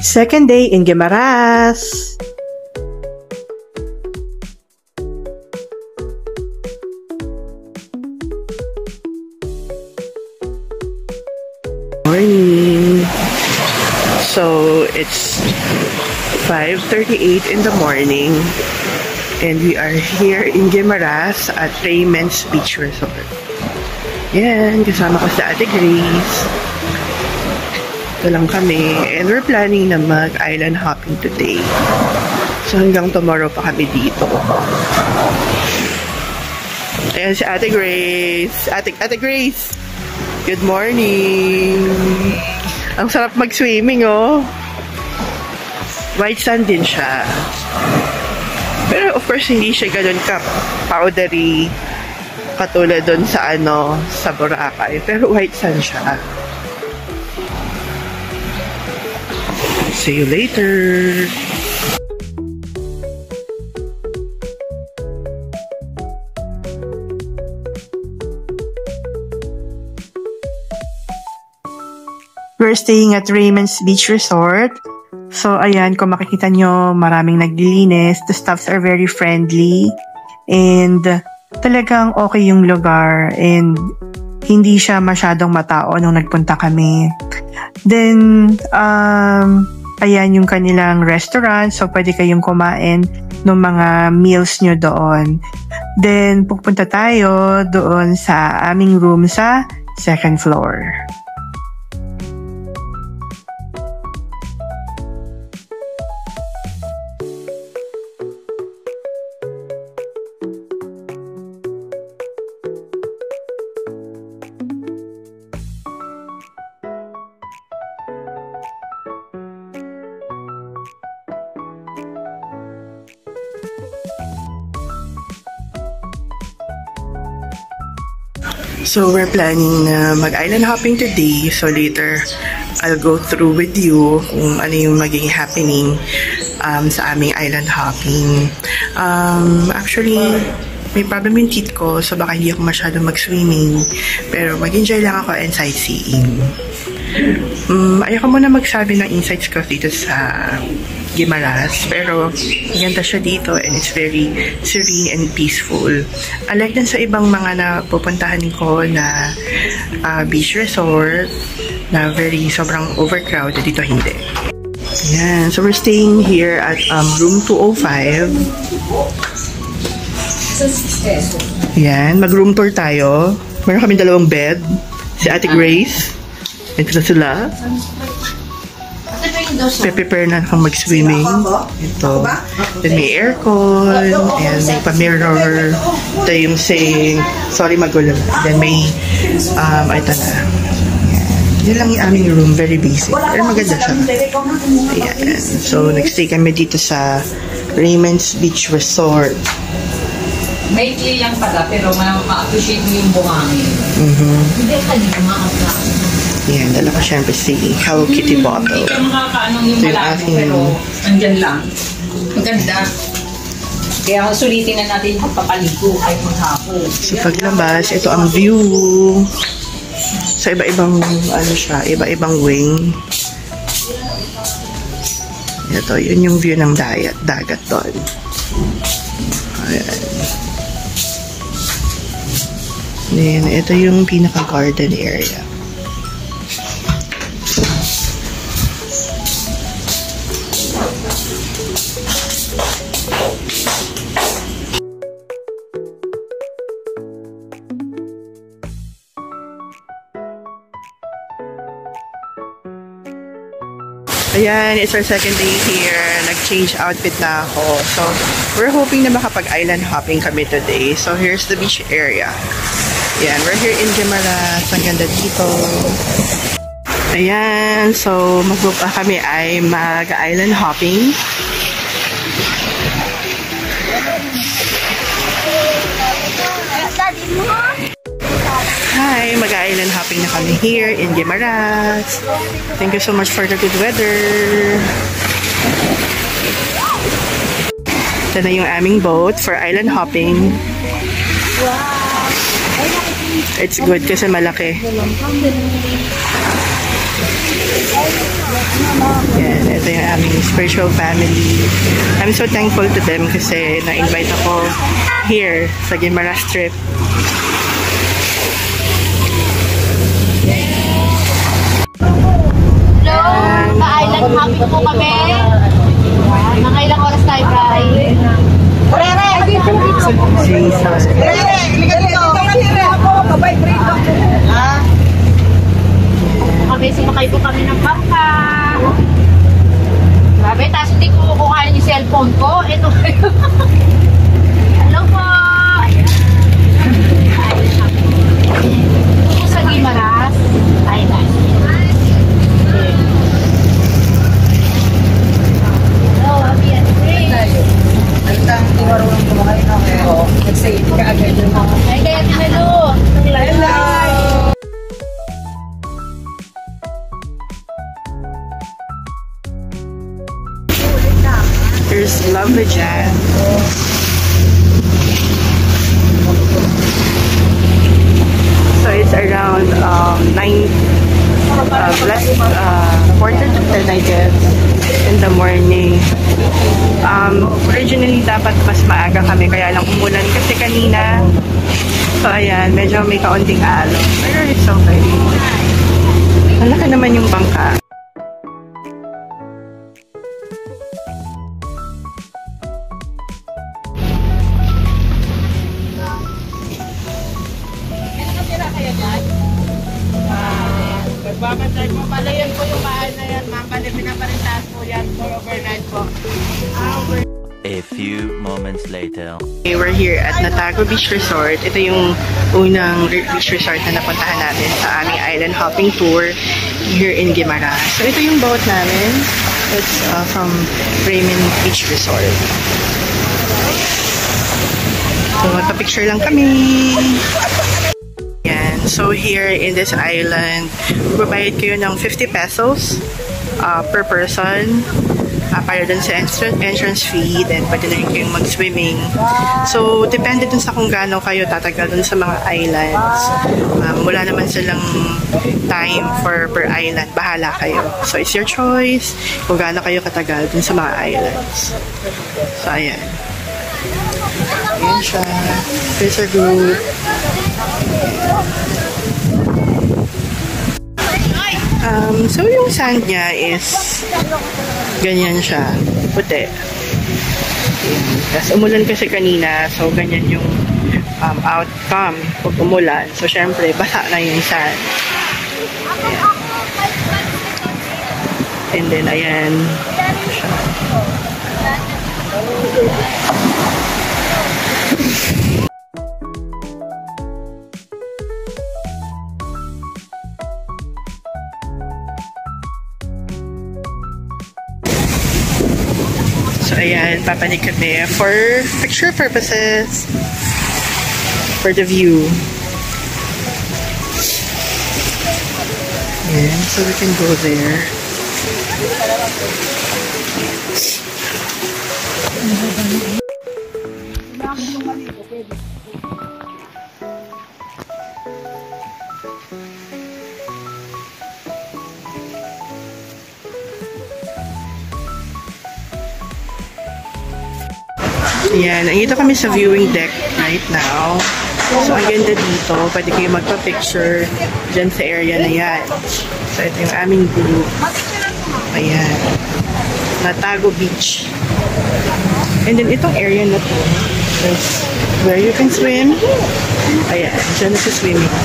Second day in Guimaras. Morning. So it's 5:38 in the morning and we are here in Guimaras at Raymond's Beach Resort. Yan, kasama ko sa Ate Grace. Ito lang kami and we're planning na mag-island hopping today. So hanggang tomorrow pa kami dito. Ayan si Ate Grace. Ate Grace! Good morning! Ang sarap mag-swimming, oh. White sand din siya. Pero of course, hindi siya ganun ka-powdery katulad doon sa sa Boracay. Pero white sand siya. See you later! We're staying at Raymond's Beach Resort. So, ayan, kung makikita nyo, maraming naglilinis. The staffs are very friendly. And talagang okay yung lugar. And hindi siya masyadong matao nung nagpunta kami. Then, ayan yung kanilang restaurant. So, pwede kayong kumain ng mga meals nyo doon. Then, pupunta tayo doon sa aming room sa second floor. So, we're planning na mag-island hopping today. So, later, I'll go through with you kung ano yung magiging happening sa aming island hopping. Actually, may problem yung teeth ko, so baka hindi ako masyado mag-swimming. Pero mag-enjoy lang ako and sightseeing. Ayoko muna magsabi ng insights ko dito sa Guimaras, pero maganda siya dito and it's very serene and peaceful. Unlike din sa ibang mga napupuntahan ko na beach resort na sobrang overcrowded, dito hindi. Ayan, so we're staying here at room 205. Ayan, mag-room tour tayo. Meron kami dalawang bed. Si Ate Grace. Ito na sila. Prepare na akong mag-swimming. Ito. Then may aircon. And may pa-mirror. Ito yung saying, sorry magulo. Then may, ito na. Yan lang yung aming room. Very basic. Pero maganda siya. Ayan. So, nag-stay kami dito sa Raymond's Beach Resort. Maikli lang pala, pero ma-appreciate mo yung buhangin. Hindi ka din ma-appreciate. Yan, dala ko syempre si Hello Kitty bottle. Hindi ka makakaanong yung malabo, pero andyan lang. Maganda. Kaya sulitin na natin yung papaligo kahit maghapon. So paglabas, ito ang view. Sa iba-ibang, iba-ibang wing. Ito, yun yung view ng dagat doon. Ayan. Then, ito yung pinaka-garden area. Ayan, it's our second day here. Nag-change outfit na ako. So, we're hoping na makapag-island hopping kami today. So, here's the beach area. Ayan, we're here in Guimaras. Ang ganda dito. Ayan, so, magbuka kami ay mag-island hopping. Hi, mag-island hopping na kami here in Guimaras. Thank you so much for the good weather. Ito na yung aming boat for island hopping. It's good kasi malaki. Yan, Ito yung aming spiritual family. I'm so thankful to them kasi na-invite ako here sa Guimaras trip. Hello, ka-island hopping po kami. Mga ilang oras tayo guys. Kami, sumakay po kami ng bangka. Grabe, tapos hindi ko kukuhanin yung cellphone ko. Ito kayo. Hello po. Ito sa Guimaras Island. Hello, happy and free. Ang tiwarong kumain ako. Nag-say ka agad yung mga. Ay, kaya hello. Hello! There's Lava Jam. So it's around quarter to 10 I guess in the morning. Originally dapat mas maaga kami kaya lang umulan kasi kanina. So ayan, medyo may kaunting alon. Pero it's okay. Malaki naman yung bangka. Babantay po pala yan po yung bahay na yan, ma'am. Bali, pinaparintahan po yan for overnight po. A few moments later. Okay, we're here at Natago Beach Resort. Ito yung unang beach resort na napuntahan natin sa aming island hopping tour here in Guimaras. So ito yung boat namin. It's from Raymond Beach Resort. So magpa-picture lang kami. Yan. So here in this island, magbabayad kayo ng 50 pesos per person. Para dun sa entrance fee, then pwede na rin kayong mag-swimming. So, depende dun sa kung gaano kayo tatagal dun sa mga islands. Wala naman silang time for per island. Bahala kayo. So, it's your choice kung gaano kayo katagal dun sa mga islands. So, ayan. Ayan siya. There's a group. So, yung sand niya is ganyan siya, puti. Tapos umulan kasi kanina, so ganyan yung outcome pag umulan. So, syempre, basa na yung sand. Ayan. And then, ayan. Siya. So, ayan, papanig kami for picture purposes, for the view. Ayan, so we can go there. Ayan, nandito kami sa viewing deck right now. So, ang ganda dito. Pwede kayo magpa-picture dyan sa area na yan. So, ito yung aming group. Ayan. Natago Beach. And then, itong area na to is where you can swim. Ayan, dyan na sa swimming.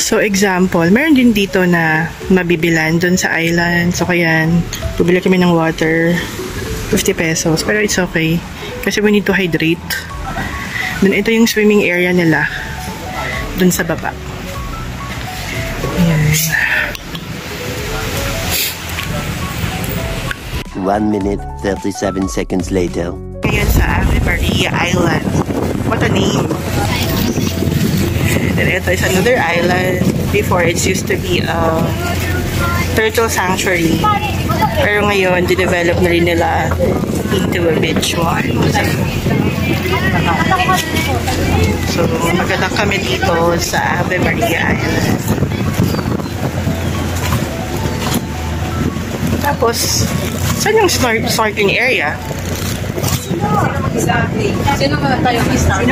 So, example, meron din dito na mabibilan doon sa island. So, kaya, bubili kami ng water. 50 pesos. Pero it's okay. Kasi we need to hydrate. Then, ito yung swimming area nila. Doon sa baba. Ayan. 1 minute, 37 seconds later. Ngayon sa Ave Maria Island. What a name! And ito is another island. Before, it used to be a turtle sanctuary. Pero ngayon, dinevelop na rin nila into a beach one. So, magandang kami dito sa Ave Maria Island. Tapos, saan yung snorkeling area? Sino tayo mag-start?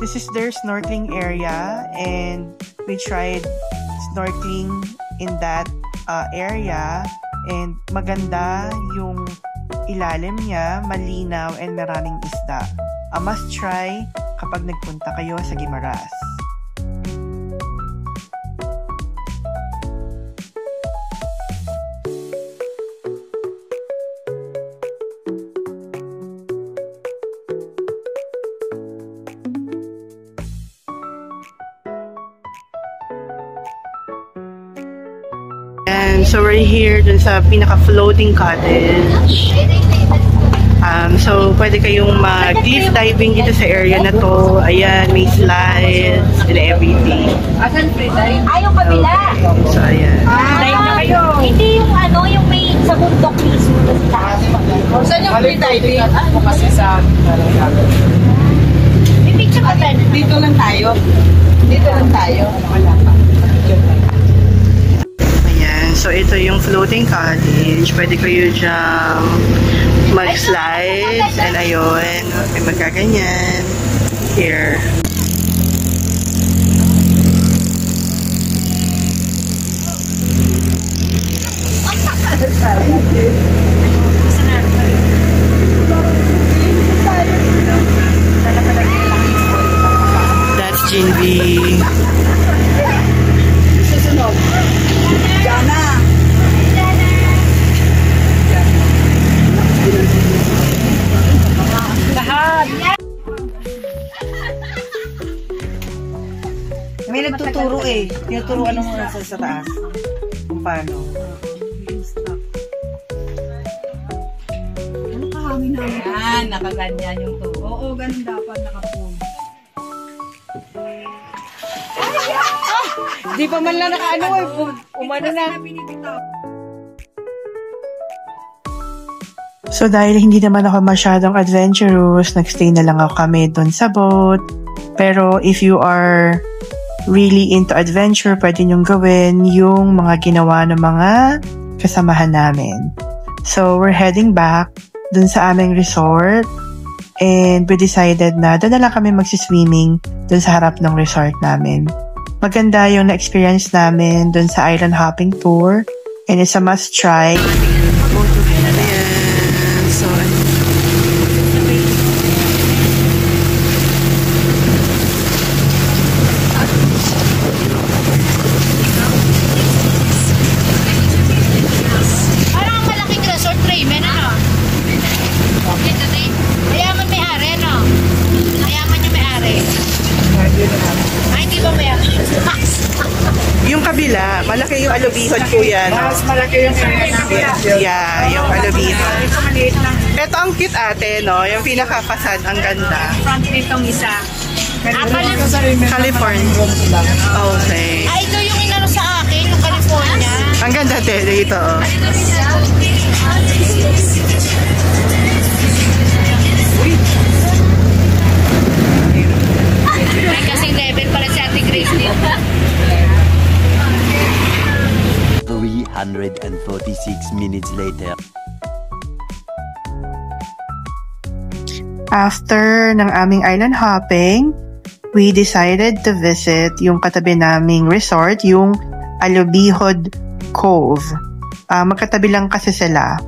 This is their snorkeling area and we tried snorkeling in that area and maganda yung ilalim niya, malinaw and maraming isda. A must try kapag nagpunta kayo sa Guimaras. And so we're here dun sa pinaka-floating cottage. So pwede kayong mag-cliff diving dito sa area na to. Ayan, may slides and everything. Asan free dive? Yung kabila. So ayan. Dive na kayo. Hindi yung yung may sa bundok mismo na sa taas. Saan yung free diving? Ako kasi sa... May picture ka tayo. Dito lang tayo. Dito lang tayo. Wala pa. Ayan, so ito yung floating cottage. Pwede kayo dyan mag-slides and ayun, may magkaganyan. Here. That's Jinvi. Susunod. Jana. Lahat. May nagtuturo eh. Tinuturuan mo na sa taas. Kung paano. Ano kahangin namin? Yan, nakaganyan yung to. Oo, ganun dapat nakapoon. Di pa man lang nakaano eh. Umano na. So dahil hindi naman ako masyadong adventurous, nagstay na lang ako kami doon sa boat. Pero if you are really into adventure, pwede nyong gawin yung mga ginawa ng mga kasamahan namin. So we're heading back doon sa aming resort and we decided na doon na lang kami magsiswimming doon sa harap ng resort namin. Maganda yung na-experience namin doon sa island hopping tour and it's a must try. Yung kabila, malaki yung alubihon po yan. Mas malaki yung Yeah, yung alubihon. Ito ang cute ate, no? Yung pinaka-facade, ang ganda. front nitong isa. California. Okay. Ito yung inano sa akin, yung California. Ang ganda dito, oh. May kasing level pala si Ate Grace dito. 346 minutes later. After ng aming island hopping, we decided to visit yung katabi naming resort, yung Alubihod Cove. Magkatabi lang kasi sila.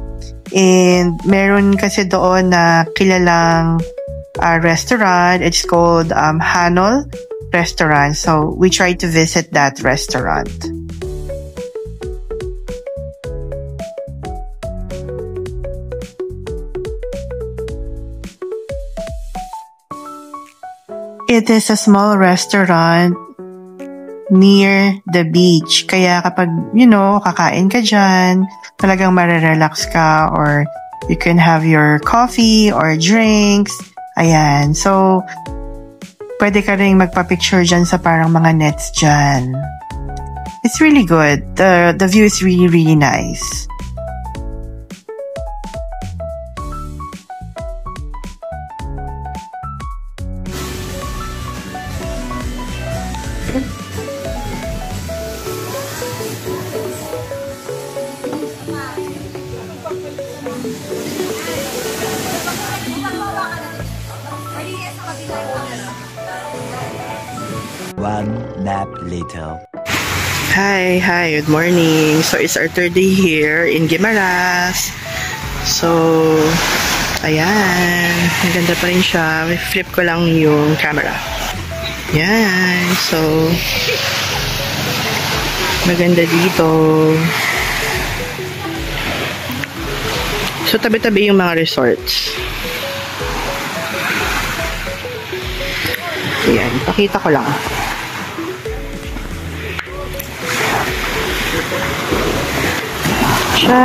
And meron kasi doon na kilalang restaurant. It's called Hanol Restaurant. So we tried to visit that restaurant. It is a small restaurant near the beach. Kaya kapag, kakain ka dyan, talagang marerelax ka or you can have your coffee or drinks. Ayan. So, pwede ka rin magpa-picture dyan sa parang mga nets dyan. It's really good. The view is really, really nice. One nap later. Hi, good morning. So, it's our third day here in Guimaras. So, ayan. Ang ganda pa rin siya. Flip ko lang yung camera. Yan. So, maganda dito. So, tabi-tabi yung mga resorts. Ayan. Pakita ko lang. Siya.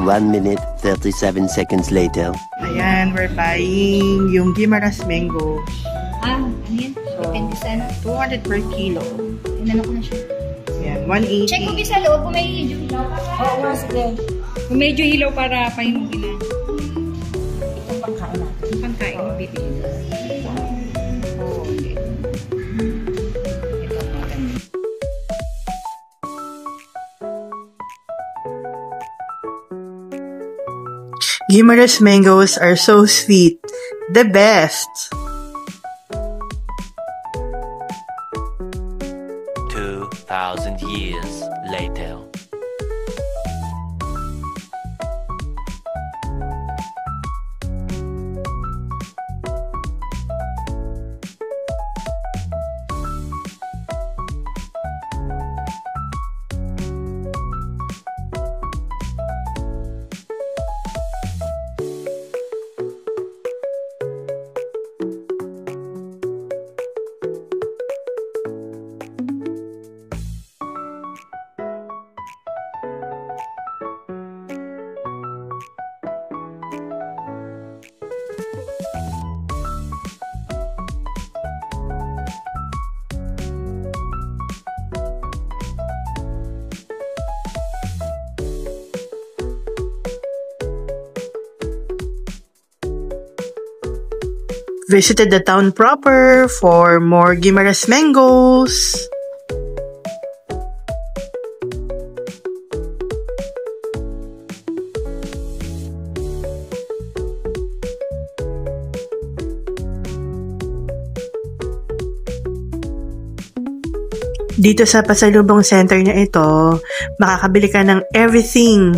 One minute, 37 seconds later. Ayan, we're buying yung Guimaras mango. Ano yan? Depende sa ano. 200 per kilo. Inano ko na siya. Ayan, 180. Check mo sa loob kung may medyo hilaw. Oo, nga sige. Kung medyo hilaw para pahinugin na. Itong pangkain natin. Yung pangkain mo bibili. Oo, okay. Ito maganda. Guimaras mangoes are so sweet. The best! 2,000 years later. Visited the town proper for more Guimaras mangoes. Dito sa pasalubong center na ito, makakabili ka ng everything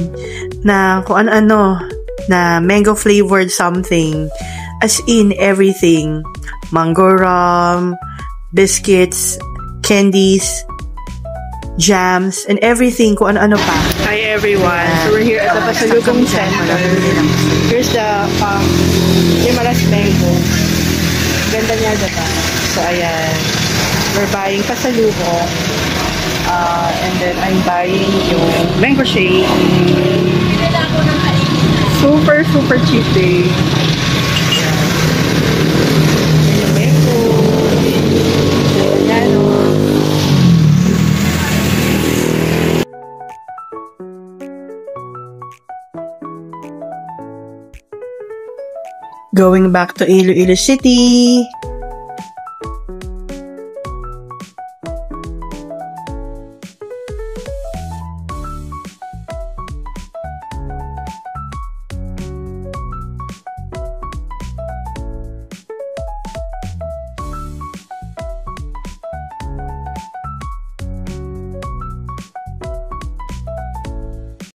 na kung ano-ano na mango flavored something. As in everything. Mango rum, biscuits, candies, jams, and everything kung ano-ano pa. Hi everyone. So we're here at the Pasalubong Center. Here's the Guimaras mango. Ganda niya, diba? So ayan. We're buying pasalubong. And then I'm buying yung mango shake. Super cheap day. Going back to Iloilo City.